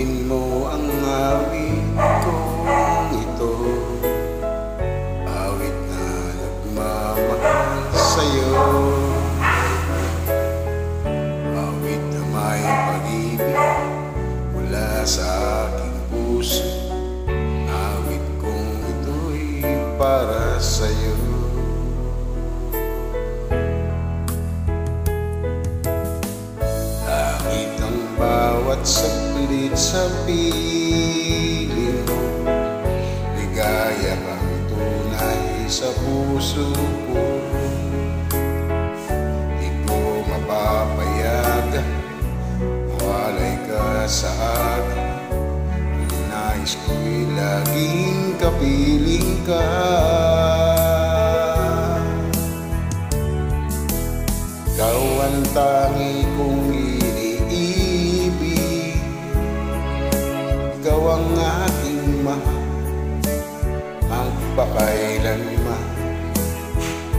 Tukuyin mo ang awit kong ito, awit na nagmamahal sa'yo, awit na may pag-ibig mula sa aking puso. Awit kong ito'y para sa'yo. Langit ang bawat saglit sa piling mo, ligaya kang tunay sa puso ko. Di ko mapapayagan mawalay ka sa akin. Nais ko'y laging kapiling ka. Ikaw ang tangi kong iniibig, ikaw ang aking mahal, magpakailanman.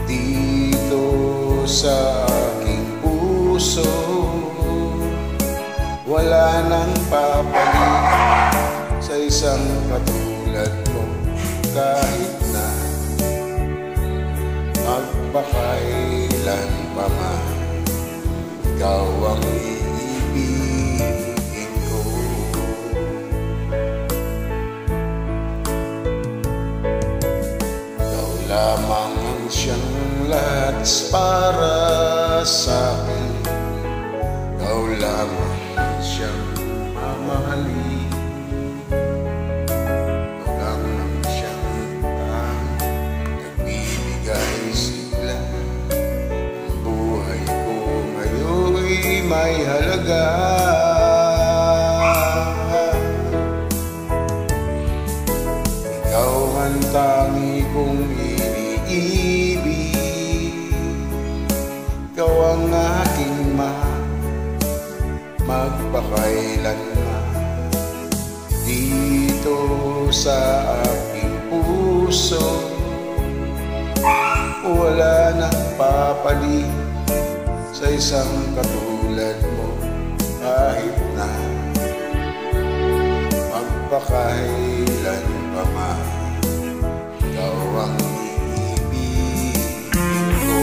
Dito sa aking puso, wala nang papalit sa isang katulad mo. Kahit na magpakailan pa man, ikaw ang iibigin ko. Ikaw lamang ang siyang latas para sa akin. Ikaw lamang ang siyang mamahalin. Ikaw lang ang siyang nagbibigay sigla. Ang buhay ko ngayon'y may halaga. Ikaw ang tangi kong iniibig, ikaw ang aking mahal, magpakailanman. Dito sa aking puso, wala nang papalit sa isang katulad mo. Kahit na magpakailan pa man, ikaw ang iibigin ko.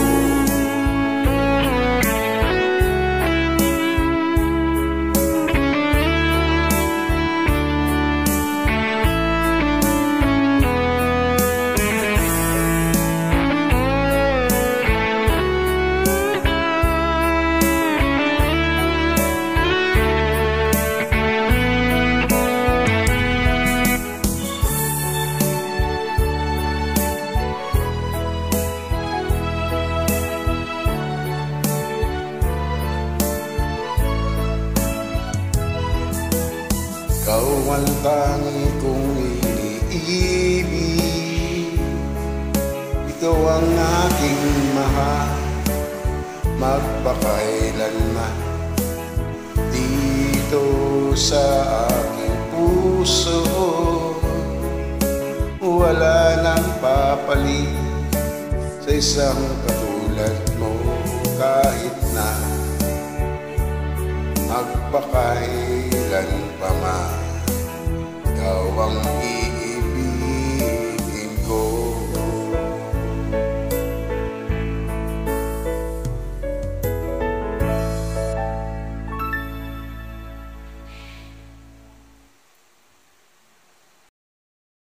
Ikaw ang tangi kong iniibig, ikaw ang aking mahal, magpakailanman. Dito sa aking puso, wala nang papalit sa isang katulad mo. Kahit na magpakailanman,